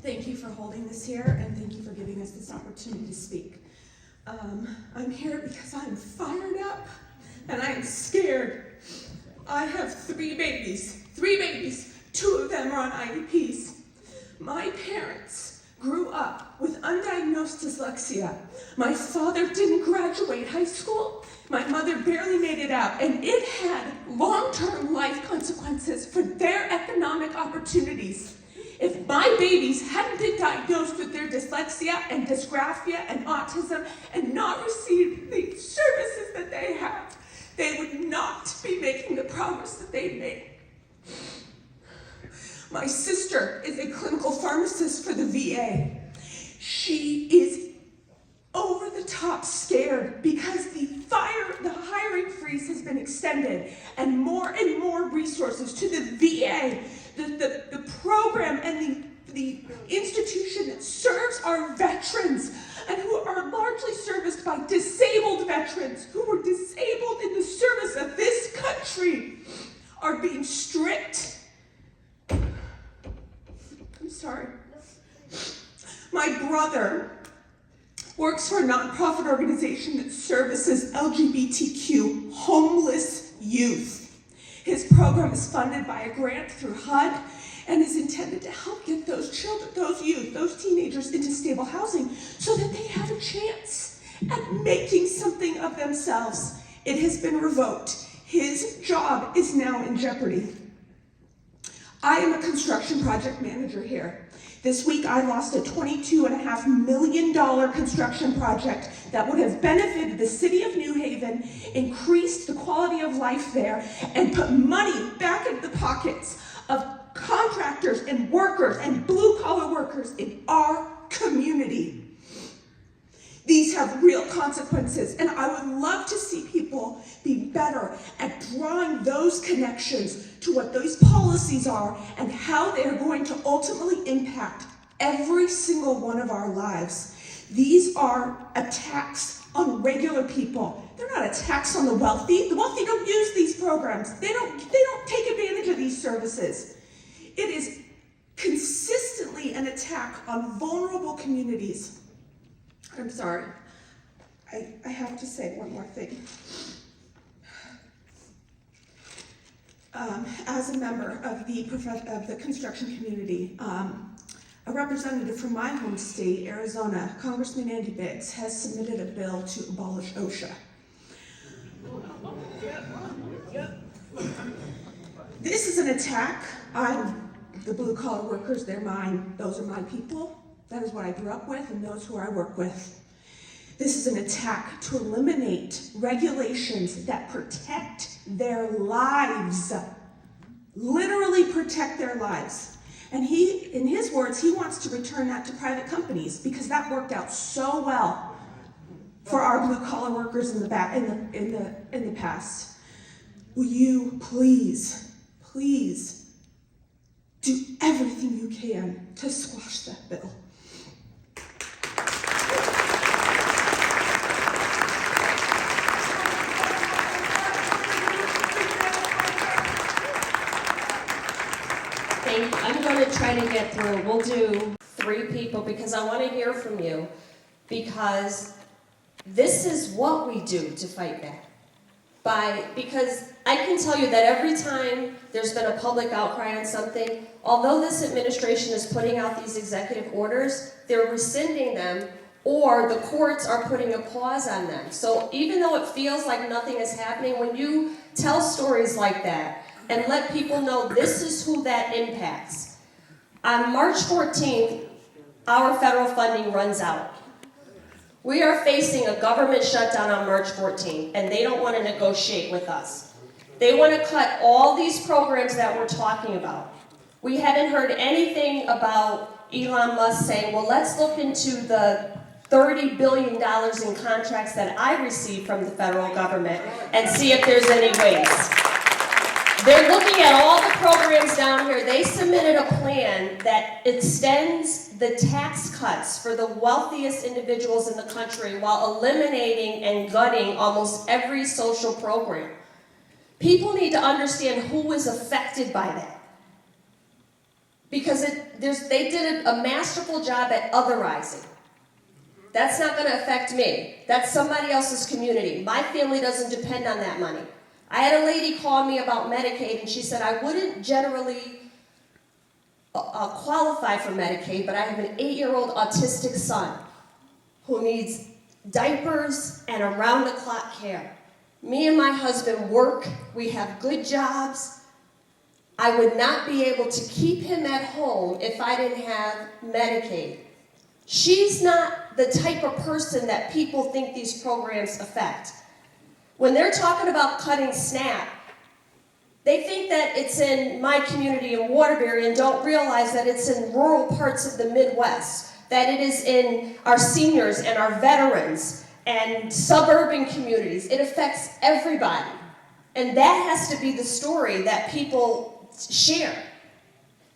Thank you for holding this here, and thank you for giving us this opportunity to speak. I'm here because I'm fired up, and I'm scared. I have three babies, 2 of them are on IEPs. My parents grew up with undiagnosed dyslexia. My father didn't graduate high school. My mother barely made it out, and it had long-term life consequences for their economic opportunities. If my babies hadn't been diagnosed with their dyslexia and dysgraphia and autism and not received the services that they have, they would not be making the progress that they made. My sister is a clinical pharmacist for the VA. She is over the top scared because the hiring freeze has been extended and more resources to the VA, the program and the institution that serves our veterans and who are largely serviced by disabled veterans who were disabled in the service of this country are being stripped. I'm sorry. My brother works for a nonprofit organization that services LGBTQ homeless youth. His program is funded by a grant through HUD and is intended to help get those children, those youth, those teenagers into stable housing so that they have a chance at making something of themselves. It has been revoked. His job is now in jeopardy. I am a construction project manager here. This week I lost a $22.5 million construction project that would have benefited the city of New Haven, increased the quality of life there, and put money back into the pockets of contractors and workers and blue-collar workers in our community. These have real consequences, and I would love to see people be better at drawing those connections to what those policies are and how they're going to ultimately impact every single one of our lives. These are attacks on regular people. They're not attacks on the wealthy. The wealthy don't use these programs. They don't take advantage of these services. It is consistently an attack on vulnerable communities. I'm sorry, I have to say one more thing. As a member of the construction community, a representative from my home state, Arizona, Congressman Andy Biggs, has submitted a bill to abolish OSHA. This is an attack on the blue-collar workers. They're mine. Those are my people. That is what I grew up with and those who I work with. This is an attack to eliminate regulations that protect their lives, literally protect their lives. And he, in his words, he wants to return that to private companies because that worked out so well for our blue-collar workers in the past. Will you please do everything you can to squash that bill? I'm going to try to get through. We'll do 3 people because I want to hear from you, because this is what we do to fight back. Because I can tell you that every time there's been a public outcry on something, although this administration is putting out these executive orders, they're rescinding them or the courts are putting a pause on them. So even though it feels like nothing is happening, when you tell stories like that and let people know this is who that impacts. On March 14th, our federal funding runs out. We are facing a government shutdown on March 14th, and they don't want to negotiate with us. They want to cut all these programs that we're talking about. We haven't heard anything about Elon Musk saying, well, let's look into the $30 billion in contracts that I received from the federal government and see if there's any ways. They're looking at all the programs down here. They submitted a plan that extends the tax cuts for the wealthiest individuals in the country while eliminating and gutting almost every social program. People need to understand who is affected by that. Because they did a masterful job at otherizing. That's not going to affect me. That's somebody else's community. My family doesn't depend on that money. I had a lady call me about Medicaid, and she said, I wouldn't generally qualify for Medicaid, but I have an 8-year-old autistic son who needs diapers and around-the-clock care. Me and my husband work. We have good jobs. I would not be able to keep him at home if I didn't have Medicaid. She's not the type of person that people think these programs affect. When they're talking about cutting SNAP, they think that it's in my community in Waterbury and don't realize that it's in rural parts of the Midwest, that it is in our seniors and our veterans and suburban communities. It affects everybody. And that has to be the story that people share.